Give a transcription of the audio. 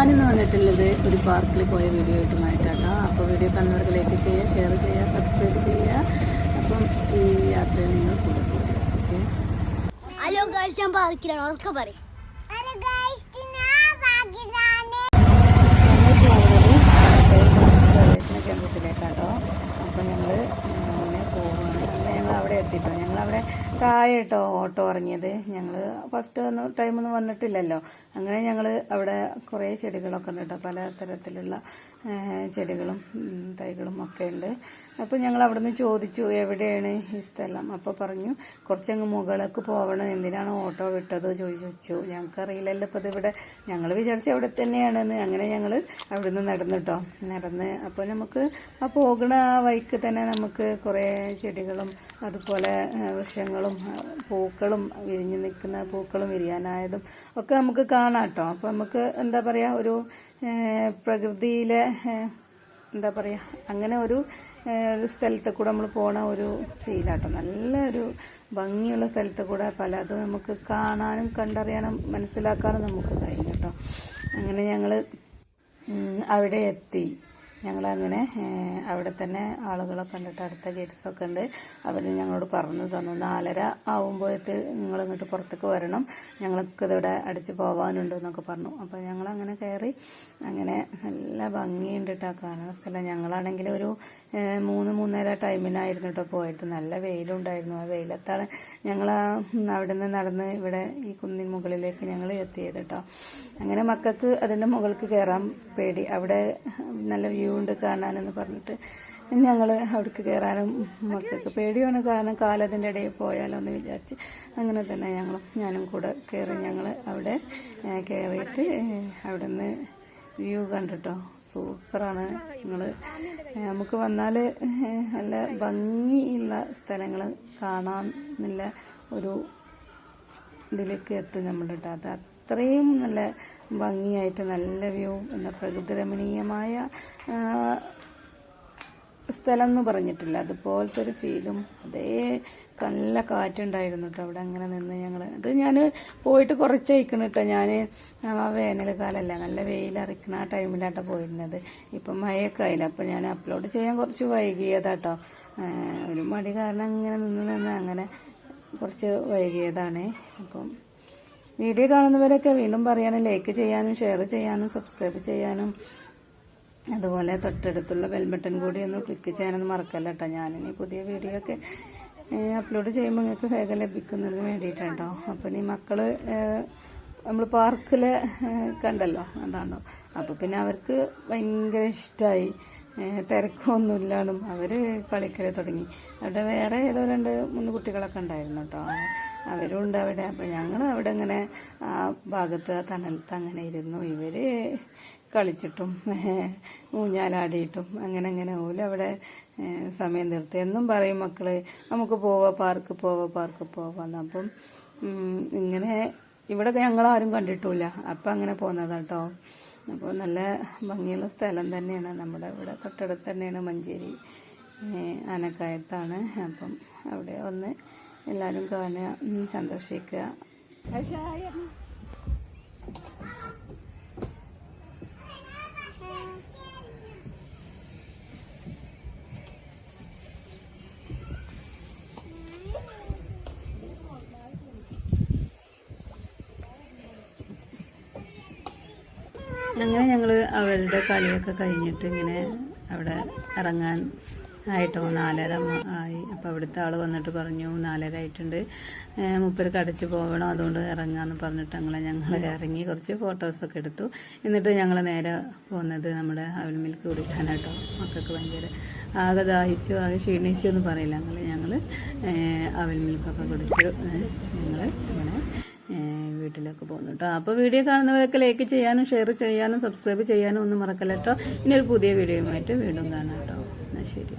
ഞാനിന്ന് വന്നിട്ടുള്ളത് ഒരു പാർക്കിൽ പോയ വീഡിയോ ആയിട്ടുമായിട്ടാട്ടോ. അപ്പോൾ വീഡിയോ കണ്ടവർക്ക് ലൈക്ക് ചെയ്യുക, ഷെയർ ചെയ്യുക, സബ്സ്ക്രൈബ് ചെയ്യുക. അപ്പം ഈ യാത്രയിൽ നിങ്ങൾ കൂടെ പോകുക. ഓക്കെ. ഹലോ ഗൈസ്, ഞാൻ പാർക്കിലാണ്. അതൊക്കെ പറയും. പ്രവേശന കേന്ദ്രത്തിലേക്കാട്ടോ. അപ്പം ഞങ്ങൾ അങ്ങനെ പോവുകയാണ്. അങ്ങനെ ഞങ്ങൾ അവിടെ എത്തിയിട്ടോ. ഞങ്ങളവിടെ താഴെ കേട്ടോ ഓട്ടോ ഇറങ്ങിയത്. ഞങ്ങൾ ഫസ്റ്റ് ടൈമൊന്നും വന്നിട്ടില്ലല്ലോ. അങ്ങനെ ഞങ്ങൾ അവിടെ കുറേ ചെടികളൊക്കെ ഉണ്ട് കേട്ടോ. പല തരത്തിലുള്ള ചെടികളും തൈകളും ഒക്കെ ഉണ്ട്. അപ്പോൾ ഞങ്ങൾ അവിടെ നിന്ന് ചോദിച്ചു എവിടെയാണ് ഈ സ്ഥലം. അപ്പോൾ പറഞ്ഞു കുറച്ചങ്ങ് മുകളിലേക്ക് പോകണം, എന്തിനാണ് ഓട്ടോ വിട്ടത് ചോദിച്ചു. ഞങ്ങൾക്കറിയില്ലല്ലോ ഇപ്പോൾ ഇതിവിടെ, ഞങ്ങൾ വിചാരിച്ചു അവിടെ തന്നെയാണെന്ന്. അങ്ങനെ ഞങ്ങൾ അവിടെ നിന്ന് നടന്നിട്ടോ. നടന്ന് അപ്പോൾ നമുക്ക് ആ പോകുന്ന ആ വഴിക്ക് തന്നെ നമുക്ക് കുറേ ചെടികളും അതുപോലെ വൃക്ഷങ്ങളും പൂക്കളും വിരിഞ്ഞു നിൽക്കുന്ന പൂക്കളും വിരിയാനായതും ഒക്കെ നമുക്ക് കാണാം കേട്ടോ. അപ്പോൾ നമുക്ക് എന്താ പറയുക, ഒരു പ്രകൃതിയിലെ എന്താ പറയുക, അങ്ങനെ ഒരു സ്ഥലത്ത് കൂടെ നമ്മൾ പോണ ഒരു ഫീലാട്ടോ. നല്ലൊരു ഭംഗിയുള്ള സ്ഥലത്ത് കൂടെ പലതും നമുക്ക് കാണാനും കണ്ടറിയാനും മനസ്സിലാക്കാനും നമുക്ക് കഴിയും കേട്ടോ. അങ്ങനെ ഞങ്ങൾ അവിടെ എത്തി. ഞങ്ങളങ്ങനെ അവിടെ തന്നെ ആളുകളൊക്കെ കണ്ടിട്ട് അടുത്ത ഗേറ്റ്സൊക്കെ ഉണ്ട്. അവർ ഞങ്ങളോട് പറഞ്ഞു തന്നു 4:30 ആവുമ്പോഴത്തെ നിങ്ങൾ ഇങ്ങോട്ട് പുറത്തേക്ക് വരണം, ഞങ്ങൾക്ക് ഇതിവിടെ അടിച്ച് പോകാനുണ്ട് എന്നൊക്കെ പറഞ്ഞു. അപ്പോൾ ഞങ്ങളങ്ങനെ കയറി. അങ്ങനെ നല്ല ഭംഗിയുണ്ട് കേട്ടോ കാണുന്ന സ്ഥലം. ഞങ്ങളാണെങ്കിൽ ഒരു 3-3:30 ടൈമിനായിരുന്നു കേട്ടോ പോയിട്ട്. നല്ല വെയിലുണ്ടായിരുന്നു. ആ വെയിലത്താണ് ഞങ്ങൾ അവിടെ നിന്ന് നടന്ന് ഇവിടെ ഈ കുന്നിൻ മുകളിലേക്ക് ഞങ്ങൾ എത്തിയത് കേട്ടോ. അങ്ങനെ മക്കൾക്ക് അതിൻ്റെ മുകൾക്ക് കയറാൻ പേടി. അവിടെ നല്ല വ്യൂ ഉണ്ട് കാണാനെന്ന് പറഞ്ഞിട്ട് ഞങ്ങൾ അവിടേക്ക് കയറാനും മക്കൾക്ക് പേടിയാണ്. കാരണം കാലത്തിൻ്റെ ഇടയിൽ പോയാലോ എന്ന് വിചാരിച്ച് അങ്ങനെ തന്നെ ഞാനും കൂടെ കയറി. ഞങ്ങൾ അവിടെ കയറിയിട്ട് അവിടെ നിന്ന് വ്യൂ കണ്ടിട്ടോ. സൂപ്പറാണ്. നമുക്ക് വന്നാൽ നല്ല ഭംഗിയുള്ള സ്ഥലങ്ങൾ കാണാൻ നല്ല ഒരു ഇതിലേക്ക് എത്തും നമ്മൾ കേട്ടോ. അത് അത്രയും നല്ല ഭംഗിയായിട്ട് നല്ല വ്യൂ എന്ന പ്രകൃതി രമണീയമായ സ്ഥലം എന്ന് പറഞ്ഞിട്ടില്ല, അതുപോലത്തെ ഒരു ഫീലും അതേ നല്ല കാറ്റുണ്ടായിരുന്നു കേട്ടോ. അവിടെ അങ്ങനെ നിന്ന് അത് ഞാൻ പോയിട്ട് കുറച്ചയക്കണം കേട്ടോ. ഞാൻ ആ വേനൽക്കാലമല്ല, നല്ല വെയിലറിക്കണ ആ ടൈമിലാട്ടോ പോയിരുന്നത്. ഇപ്പം മഴയൊക്കെ ആയില്ല. അപ്പം ഞാൻ അപ്ലോഡ് ചെയ്യാൻ കുറച്ച് വൈകിയതാട്ടോ. ഒരു മടി കാരണം ഇങ്ങനെ നിന്ന് അങ്ങനെ കുറച്ച് വൈകിയതാണ്. അപ്പം വീഡിയോ കാണുന്നവരൊക്കെ വീണ്ടും പറയാണ് ലൈക്ക് ചെയ്യാനും ഷെയർ ചെയ്യാനും സബ്സ്ക്രൈബ് ചെയ്യാനും അതുപോലെ തൊട്ടടുത്തുള്ള ബെൽ ബട്ടൺ കൂടി ഒന്ന് ക്ലിക്ക് ചെയ്യാനൊന്നും മറക്കല്ല കേട്ടോ. ഞാനിനി പുതിയ വീഡിയോ ഒക്കെ അപ്ലോഡ് ചെയ്യുമ്പോൾ നിങ്ങൾക്ക് വേഗം ലഭിക്കുന്നതിന് വേണ്ടിയിട്ടാട്ടോ. അപ്പം ഈ മക്കള് നമ്മൾ പാർക്കിൽ കണ്ടല്ലോ, അതാണോ. അപ്പോൾ പിന്നെ അവർക്ക് ഭയങ്കര ഇഷ്ടമായി. തിരക്കൊന്നുമില്ലാണ്ടും അവർ കളിക്കൽ തുടങ്ങി. അവിടെ വേറെ ഏതോ 2-3 കുട്ടികളൊക്കെ ഉണ്ടായിരുന്നു കേട്ടോ. അവരും ഉണ്ട് അവിടെ. അപ്പം ഞങ്ങൾ അവിടെ ഇങ്ങനെ ആ ഭാഗത്ത് തണലത്ത് അങ്ങനെ ഇരുന്നു. ഇവർ കളിച്ചിട്ടും ഊഞ്ഞാലാടിയിട്ടും അങ്ങനെ ഓല് അവിടെ സമയം തീർത്തു. എന്നും പറയും മക്കള് നമുക്ക് പാർക്ക് പോവാന്ന്. അപ്പം ഇങ്ങനെ ഇവിടെ ഞങ്ങളാരും കണ്ടിട്ടില്ല. അപ്പം അങ്ങനെ പോകുന്നതാട്ടോ. അപ്പോൾ നല്ല ഭംഗിയുള്ള സ്ഥലം തന്നെയാണ്. നമ്മുടെ ഇവിടെ തൊട്ടടുത്ത് തന്നെയാണ് മഞ്ചേരി ആനക്കായത്താണ്. അപ്പം അവിടെ ഒന്ന് എല്ലാവരും കാണുക, സന്ദർശിക്കുക. അങ്ങനെ ഞങ്ങൾ അവരുടെ കളിയൊക്കെ കഴിഞ്ഞിട്ട് ഇങ്ങനെ അവിടെ ഇറങ്ങാൻ ആയിട്ടോ. 4:30 ആയി. അപ്പോൾ അവിടുത്തെ ആൾ വന്നിട്ട് പറഞ്ഞു 4:30 ആയിട്ടുണ്ട്, മൂപ്പർക്ക് അടച്ച് പോകണം, അതുകൊണ്ട് ഇറങ്ങാമെന്ന് പറഞ്ഞിട്ട് ഞങ്ങൾ ഇറങ്ങി കുറച്ച് ഫോട്ടോസൊക്കെ എടുത്തു. എന്നിട്ട് ഞങ്ങൾ നേരെ പോകുന്നത് നമ്മുടെ അവിൽ മിൽക്ക് കുടിക്കാനായിട്ടോ. മക്കൾക്ക് ഭയങ്കര ആകെ ദാഹിച്ചു, ആകെ ക്ഷീണിച്ചു എന്ന് പറയില്ല. ഞങ്ങൾ അവിൽ മിൽക്കൊക്കെ കുടിച്ചു ഞങ്ങൾ അങ്ങനെ വീട്ടിലേക്ക് പോകുന്നു കേട്ടോ. അപ്പോൾ വീഡിയോ കാണുന്നവരൊക്കെ ലൈക്ക് ചെയ്യാനും ഷെയർ ചെയ്യാനും സബ്സ്ക്രൈബ് ചെയ്യാനും ഒന്നും മറക്കല്ല കേട്ടോ. ഇനി ഒരു പുതിയ വീഡിയോയുമായിട്ട് വീണ്ടും കാണാം കേട്ടോ. എന്നാൽ ശരി.